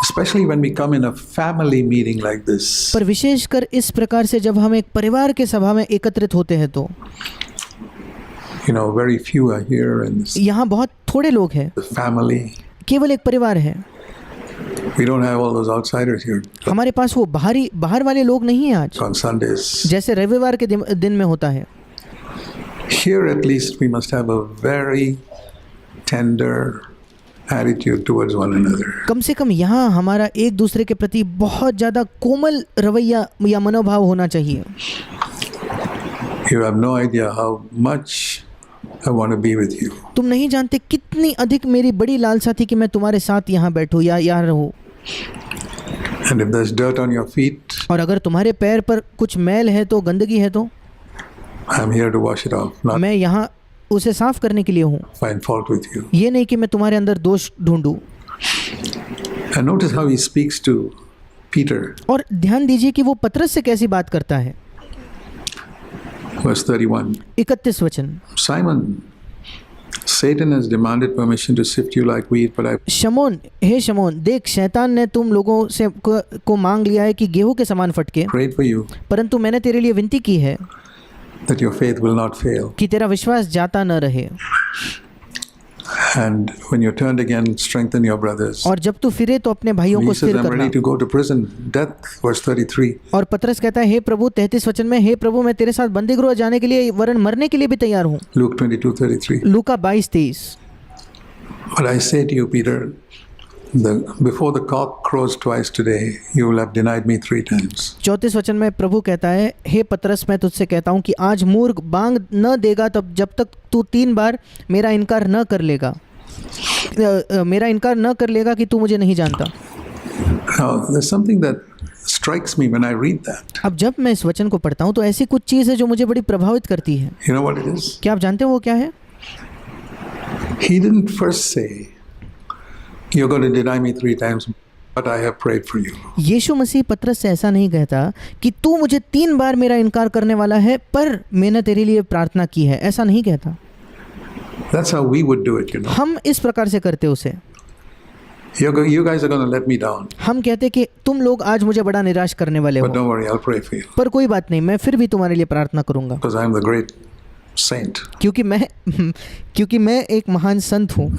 Especially when we come in a family meeting like this. पर विशेषकर इस प्रकार से जब हम एक परिवार के सभा में एकत्रित होते हैं तो Very few are here in this यहाँ बहुत थोड़े लोग हैं, family. केवल एक परिवार है। We don't have all those outsiders here हमारे पास वो बाहर वाले लोग नहीं हैं आज, on Sundays. जैसे रविवार के दिन में होता है। Here at least we must have a very tender attitude towards one another. कम से कम यहाँ हमारा एक दूसरे के प्रति बहुत ज़्यादा कोमल रवैया या मनोभाव होना चाहिए। You have no idea how much I want to be with you. तुम नहीं जानते कितनी अधिक मेरी बड़ी लालसा थी कि मैं तुम्हारे साथ यहाँ बैठूँ या यहाँ रहूँ। And if there's dirt on your feet, और अगर तुम्हारे पैर पर कुछ मैल है तो, गंदगी है तो I'm here to wash it off, not मैं यहाँ उसे साफ करने के लिए हूँ, find fault with you. ये नहीं कि मैं तुम्हारे अंदर दोष ढूंढूं। And notice how he speaks to Peter. और ध्यान दीजिए कि वो पतरस से कैसी बात करता है। Verse 31. 31 वचन, Simon, Satan has demanded permission to sift you like wheat, but I शमौन, हे शमौन, देख शैतान ने तुम लोगों से को मांग लिया है कि गेहूं के समान फटके, prayed for you परंतु मैंने तेरे लिए विनती की है that your faith will not fail. कि तेरा विश्वास जाता न रहे। And when you're turned again, strengthen your brothers. और जब तू फिरे तो अपने भाइयों And को he says, स्थिर I'm करना। ready to go to prison, death, verse 33. और पतरस कहता है, हे प्रभु, 33 वचन में, हे प्रभु, मैं तेरे साथ बंदी गृह जाने के लिए वरन मरने के लिए भी तैयार हूँ। Luke 22:33. Luka 22:23। But I say to you, Peter, before the cock crows twice today, you will have denied me 3 times. 34 वचन में प्रभु कहता है, हे पतरस, मैं तुझसे कहता हूँ कि आज मूर्ख बांग न देगा तब जब तक तू 3 बार मेरा इनकार न कर लेगा, मेरा इनकार न कर लेगा कि तू मुझे नहीं जानता। Now, there's something that strikes me when I read that. अब जब मैं इस वचन को पढ़ता हूँ तो ऐसी कुछ चीज़ है जो मुझे बड़ी प्रभावित करती है। You know what it is? क्या आप जानते हो वो क्या है? He didn't first say, you're going to deny me 3 times, but I have prayed for you. यीशु मसीह पतरस से ऐसा नहीं कहता कि तू मुझे 3 बार मेरा इनकार करने वाला है, पर मैंने तेरे लिए प्रार्थना की है, ऐसा नहीं कहता। That's how we would do it, you know. हम इस प्रकार से करते उसे। You guys are going to let me down, हम कहते कि तुम लोग आज मुझे बड़ा निराश करने वाले but हो, don't worry, I'll pray for you पर कोई बात नहीं, मैं फिर भी तुम्हारे लिए प्रार्थना करूंगा, because I'm the great saint. क्योंकि मैं एक महान संत हूँ।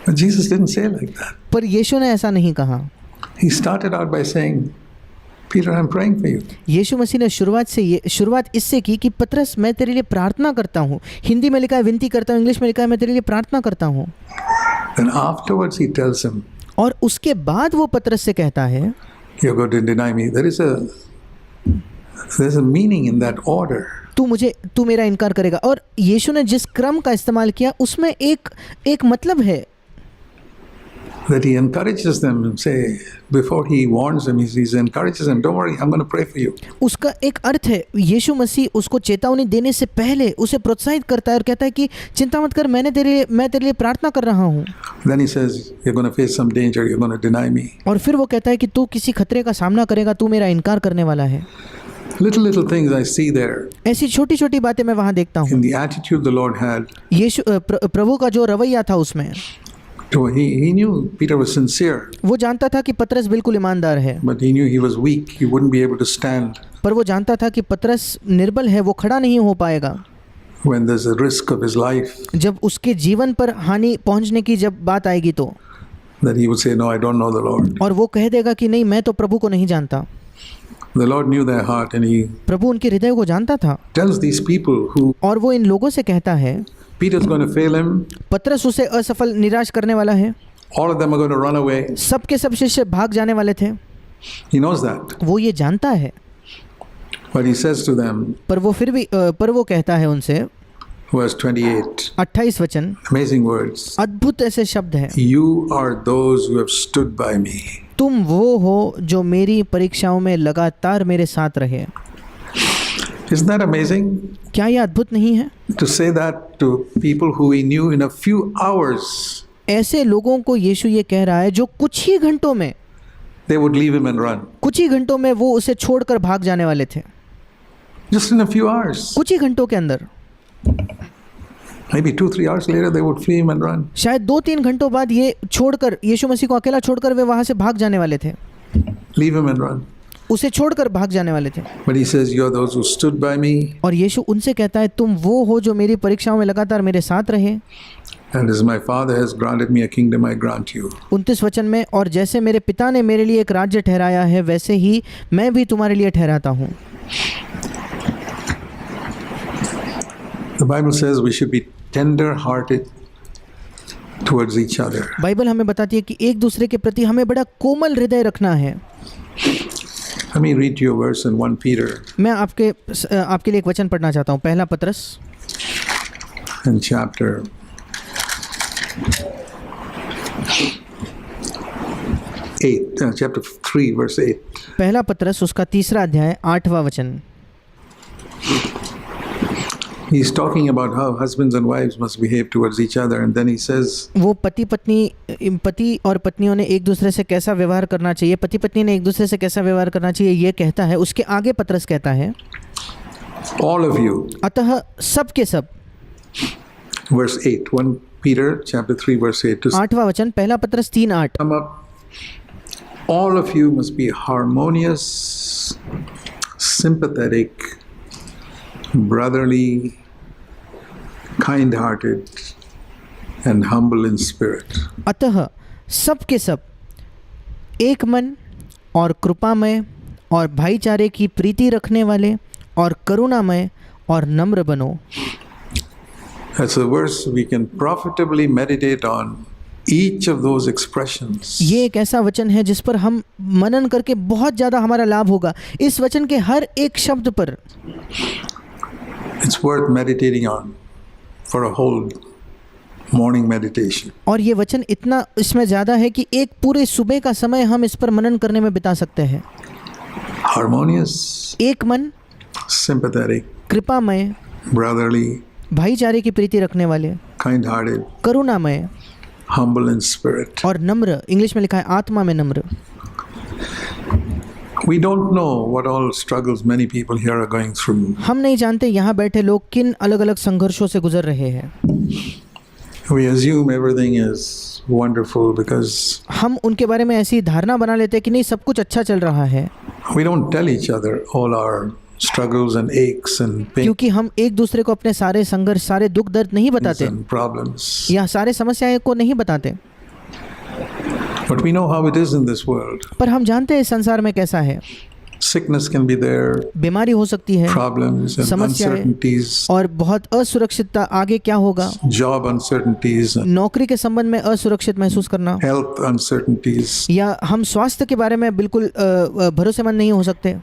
But Jesus didn't say like that. पर यीशु ने ऐसा नहीं कहा। He started out by saying, Peter, I'm praying for you. यीशु मसीह ने शुरुआत इससे की कि पतरस, मैं तेरे लिए प्रार्थना करता हूँ। हिंदी में लिखा है विनती करता हूँ, इंग्लिश में लिखा है मैं तेरे लिए प्रार्थना करता हूँ। Then afterwards he tells him, और उसके बाद वो पतरस से कहता है, you're going to deny me. There's a meaning in that order. तू मेरा इनकार करेगा। और यीशु ने जिस क्रम का इस्तेमाल किया उसमें एक मतलब है। That he encourages them and say, before he warns them, he encourages them, don't worry, I'm going to pray for you. उसका एक अर्थ है, यीशु मसीह उसको चेतावनी देने से पहले उसे प्रोत्साहित करता है और कहता है कि चिंता मत कर, मैं तेरे लिए प्रार्थना कर रहा हूँ। Then he says, you're going to face some danger, you're going to deny me. और फिर वो कहता है कि तू किसी खतरे का सामना करेगा, तू मेरा इनकार करने वाला है। Little things I see there. ऐसी छोटी छोटी बातें मैं वहाँ देखता हूँ। In the attitude the Lord had, यीशु प्रभु का जो रवैया था उसमें, he knew Peter was sincere. वो जानता था कि पतरस बिल्कुल ईमानदार है, But he knew he was weak. He wouldn't be able to stand पर वो जानता था कि पतरस निर्बल है, वो खड़ा नहीं हो पाएगा when there's a risk of his life. जब उसके जीवन पर हानि पहुंचने की जब बात आएगी तो। That he would say, no, I don't know the Lord. और वो कह देगा कि नहीं, मैं तो प्रभु को नहीं जानता। The Lord knew their heart and he प्रभु उनके हृदय को जानता था। tells these people who, और वो इन लोगों से कहता है, Peter's going to fail him. पतरस उसे असफल निराश करने वाला है, All of them are going to run away. सब के सब शिष्य भाग जाने वाले थे, He knows that. वो ये जानता है। But he says to them, पर वो कहता है उनसे, verse 28, 28 वचन, amazing words. अद्भुत ऐसे शब्द हैं, You are those who have stood by me. तुम वो हो जो मेरी परीक्षाओं में लगातार मेरे साथ रहे। Isn't that amazing? क्या ये अद्भुत नहीं है? To say that to people who he knew in a few hours, ऐसे लोगों को यीशु ये कह रहा है जो कुछ ही घंटों में, they would leave him and run. कुछ ही घंटों में वो उसे छोड़कर भाग जाने वाले थे। Just in a few hours. कुछ ही घंटों के अंदर। Maybe 2-3 hours later, they would flee him and run. शायद 2-3 घंटों बाद ये छोड़कर, यीशु मसीह को अकेला छोड़कर वे वहाँ से भाग जाने वाले थे, Leave him and run. उसे छोड़कर भाग जाने वाले थे। But he says, "You're those who stood by me, और यीशु उनसे कहता है, तुम वो हो जो मेरी परीक्षाओं में लगातार मेरे साथ रहे। and as my Father has granted me a kingdom, I grant you." 29 वचन में, और जैसे मेरे पिता ने मेरे लिए एक राज्य ठहराया है, वैसे ही मैं भी तुम्हारे लिए ठहराता हूँ। The Bible says we should be tender-hearted towards each other. Bible हमें बताती है कि एक दूसरे के प्रति हमें बड़ा कोमल हृदय रखना है। Let me read you a verse in 1 Peter मैं आपके लिए एक वचन पढ़ना चाहता हूँ। पहला पत्रस in chapter 8, chapter 3, verse 8. पहला पत्रस उसका 3 अध्याय 8वां वचन। He's talking about how husbands and wives must behave towards each other, and then he says, वो पति और पत्नियों ने एक दूसरे से कैसा व्यवहार करना चाहिए, पति पत्नी ने एक दूसरे से कैसा व्यवहार करना चाहिए, ये कहता है। उसके आगे पत्रस कहता है, all of you, अतः सब के सब। verse 8, 1 Peter chapter 3, verse 8, to 8वां वचन, पहला पत्रस 3:8। sum up, all of you must be harmonious, sympathetic, brotherly, kind-hearted, and humble in spirit. अतः सब के सब एक मन और कृपामय और भाईचारे की प्रीति रखने वाले और करुणामय और नम्र बनो। That's a verse we can profitably meditate on each of those expressions. ये एक ऐसा वचन है जिस पर हम मनन करके बहुत ज़्यादा हमारा लाभ होगा। इस वचन के हर एक शब्द पर It's worth meditating on for a whole morning meditation. और ये वचन इतना इसमें ज़्यादा है कि एक पूरे सुबह का समय हम इस पर मनन करने में बिता सकते हैं। Harmonious, एक मन, sympathetic, कृपामय, brotherly, भाईचारे की प्रीति रखने वाले, kind-hearted, करुणामय humble in spirit. और नम्र। इंग्लिश में लिखा है आत्मा में नम्र। We don't know what all struggles many people here are going through. हम नहीं जानते यहाँ बैठे लोग किन अलग अलग संघर्षों से गुजर रहे हैं। We assume everything is wonderful because हम उनके बारे में ऐसी धारणा बना लेते हैं कि नहीं, सब कुछ अच्छा चल रहा है, we don't tell each other all our struggles and aches and pains क्योंकि हम एक दूसरे को अपने सारे संघर्ष, सारे दुख दर्द नहीं बताते and problems. या सारे समस्याएं को नहीं बताते। But we know how it is in this world. पर हम जानते हैं इस संसार में कैसा है। Sickness can be there, बीमारी हो सकती है, problems and समस्याएं uncertainties, और बहुत असुरक्षितता, आगे क्या होगा, job uncertainties, नौकरी के संबंध में असुरक्षित महसूस करना, health uncertainties. या हम स्वास्थ्य के बारे में बिल्कुल भरोसेमंद नहीं हो सकते।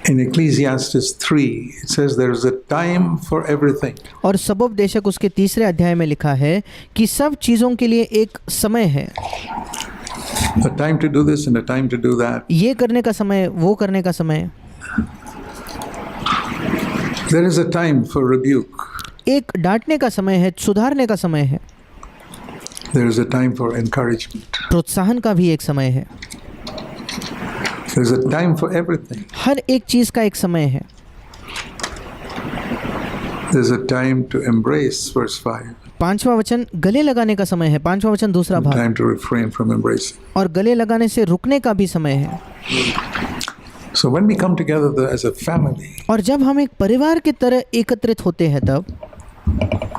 In Ecclesiastes 3, it says there is a time for everything. और सबोपदेशक उसके 3 अध्याय में लिखा है कि सब चीज़ों के लिए एक समय है। A time to do this and a time to do that. ये करने का समय, वो करने का समय। There is a time for rebuke. एक डांटने का समय है, सुधारने का समय है। There is a time for encouragement. प्रोत्साहन का भी एक समय है। There is a time for everything. हर एक चीज़ का एक समय है। There is a time to embrace, verse 5. 5वां वचन गले लगाने का समय है। 5वां वचन दूसरा भाग, Time to refrain from embracing. और गले लगाने से रुकने का भी समय है। So when we come together as a family, और जब हम एक परिवार की तरह एकत्रित होते हैं तब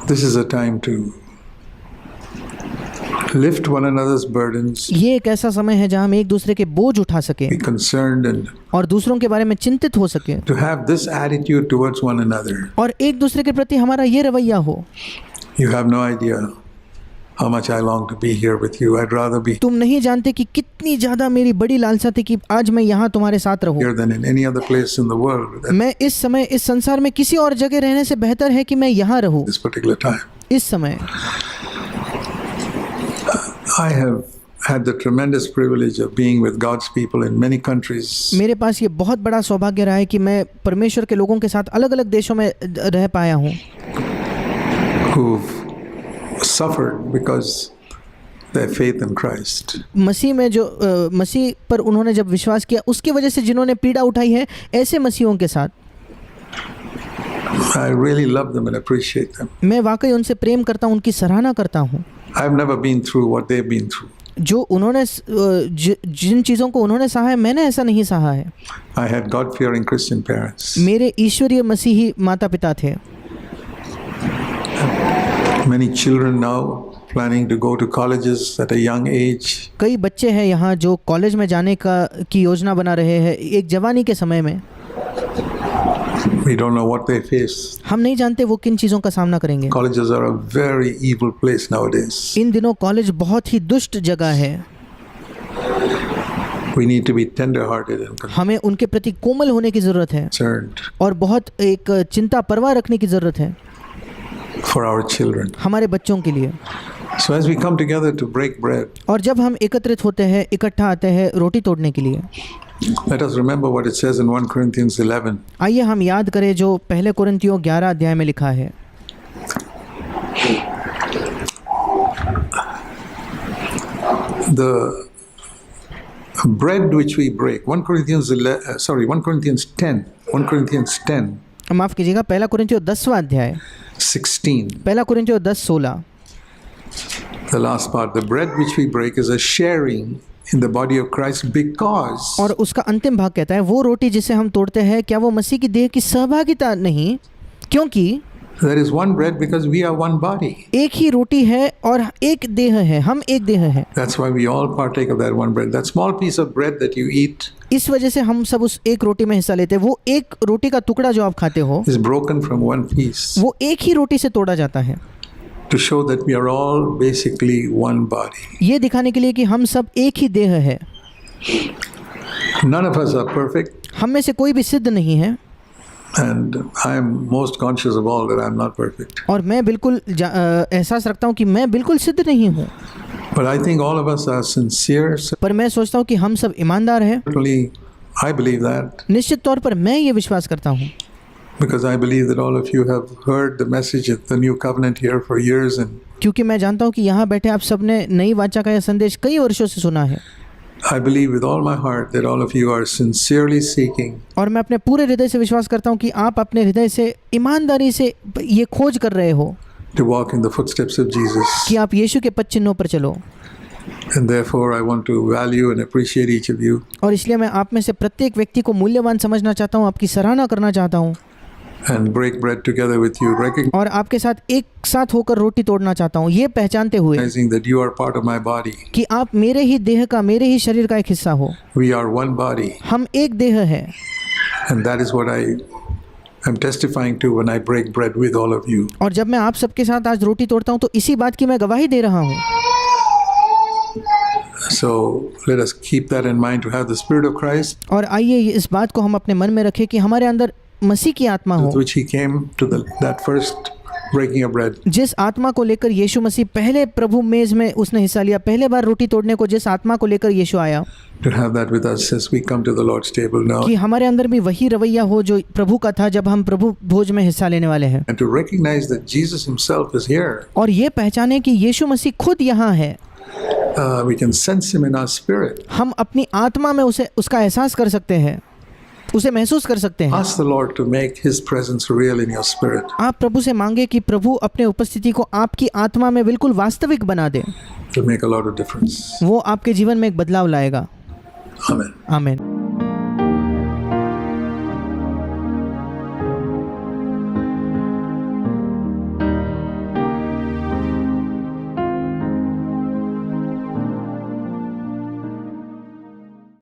this is a time to lift one another's burdens, ये एक ऐसा समय है जहाँ हम एक दूसरे के बोझ उठा सकें be concerned and और दूसरों के बारे में चिंतित हो सकें, to have this attitude towards one another. और एक दूसरे के प्रति हमारा ये रवैया हो। You have no idea how much I long to be here with you. I'd rather be तुम नहीं जानते कि कितनी ज़्यादा मेरी बड़ी लालसा थी कि आज मैं यहाँ तुम्हारे साथ रहूँ। here than in any other place in the world at मैं इस समय इस संसार में किसी और जगह रहने से बेहतर है कि मैं यहाँ रहूँ this particular time. इस समय। I have had the tremendous privilege of being with God's people in many countries. मेरे पास ये बहुत बड़ा सौभाग्य रहा है कि मैं परमेश्वर के लोगों के साथ अलग अलग देशों में रह पाया हूँ, who've suffered because their faith in Christ. मसीह में जो मसीह पर उन्होंने जब विश्वास किया उसकी वजह से जिन्होंने पीड़ा उठाई है, ऐसे मसीहों के साथ। I really love them and appreciate them. मैं वाकई उनसे प्रेम करता हूँ, उनकी सराहना करता हूँ। I've never been through what they've been through. जो उन्होंने जिन चीज़ों को उन्होंने सहा है, मैंने ऐसा नहीं सहा है। I had God-fearing Christian parents. मेरे ईश्वरीय मसीही माता पिता थे। Many children now planning to go to colleges at a young age. कई बच्चे हैं यहाँ जो कॉलेज में जाने की योजना बना रहे हैं एक जवानी के समय में। We don't know what they face. हम नहीं जानते वो किन चीज़ों का सामना करेंगे। Colleges are a very evil place nowadays. इन दिनों कॉलेज बहुत ही दुष्ट जगह है। We need to be tender-hearted and हमें उनके प्रति कोमल होने की ज़रूरत है concerned और बहुत एक चिंता परवाह रखने की ज़रूरत है for our children. हमारे बच्चों के लिए। So as we come together to break bread, और जब हम एकत्रित होते हैं, इकट्ठा आते हैं रोटी तोड़ने के लिए, let us remember what it says in 1 Corinthians 11. आइए हम याद करें जो पहले कुरिन्थियों 11 अध्याय में लिखा है। The bread which we break, 1 Corinthians 10, माफ़ कीजिएगा, पहला कुरिन्थियों 10वां अध्याय 16. पहला कुरिन्थियों 10:16। The last part, the bread which we break is a sharing in the body of Christ because और उसका अंतिम भाग कहता है वो रोटी जिसे हम तोड़ते हैं क्या वो मसीह की देह की सहभागिता नहीं, क्योंकि there is one bread because we are one body. एक ही रोटी है और एक देह है, हम एक देह है। That's why we all partake of that one bread. That small piece of bread that you eat इस वजह से हम सब उस एक रोटी में हिस्सा लेते हैं। वो एक रोटी का टुकड़ा जो आप खाते हो is broken from one piece वो एक ही रोटी से तोड़ा जाता है, to show that we are all basically one body. ये दिखाने के लिए कि हम सब एक ही देह है। None of us are perfect, हम में से कोई भी सिद्ध नहीं है and I am most conscious of all that I am not perfect. और मैं बिल्कुल एहसास रखता हूँ कि मैं बिल्कुल सिद्ध नहीं हूँ, But I think all of us are sincere. पर मैं सोचता हूँ कि हम सब ईमानदार हैं। Certainly, I believe that निश्चित तौर पर मैं ये विश्वास करता हूँ because I believe that all of you have heard the message of the new covenant here for years, and क्योंकि मैं जानता हूँ कि यहाँ बैठे आप सब ने नई वाचा का यह संदेश कई वर्षों से सुना है। I believe with all my heart that all of you are sincerely seeking और मैं अपने पूरे हृदय से विश्वास करता हूँ कि आप अपने हृदय से ईमानदारी से ये खोज कर रहे हो to walk in the footsteps of Jesus. कि आप यीशु के पद चिन्हों पर चलो। And therefore, I want to value and appreciate each of you और इसलिए मैं आप में से प्रत्येक व्यक्ति को मूल्यवान समझना चाहता हूँ, आपकी सराहना करना चाहता हूँ and break bread together with you, और आपके साथ एक साथ होकर रोटी तोड़ना चाहता हूँ, ये पहचानते हुए recognizing that you are part of my body. कि आप मेरे ही देह का, मेरे ही शरीर का एक हिस्सा हो। We are one body, हम एक देह है and that is what I am testifying to when I break bread with all of you. और जब मैं आप सबके साथ आज रोटी तोड़ता हूँ तो इसी बात की मैं गवाही दे रहा हूँ। So let us keep that in mind to have the Spirit of Christ, और आइए इस बात को हम अपने मन में रखें कि हमारे अंदर मसीह की आत्मा हो, with which He came to that first breaking of bread. जिस आत्मा को लेकर यीशु मसीह पहले प्रभु मेज में उसने हिस्सा लिया, पहले बार रोटी तोड़ने को जिस आत्मा को लेकर यीशु आया, To have that with us as we come to the Lord's table now, कि हमारे अंदर भी वही रवैया हो जो प्रभु का था जब हम प्रभु भोज में हिस्सा लेने वाले हैं। and to recognize that Jesus Himself is here. और ये पहचाने कि यीशु मसीह खुद यहाँ है। We can sense Him in our spirit. हम अपनी आत्मा में उसका एहसास कर सकते हैं, उसे महसूस कर सकते हैं। Ask the Lord to make His presence real in your spirit. आप प्रभु से मांगे कि प्रभु अपने उपस्थिति को आपकी आत्मा में बिल्कुल वास्तविक बना दे, To make a lot of difference. वो आपके जीवन में एक बदलाव लाएगा। Amen. आमीन।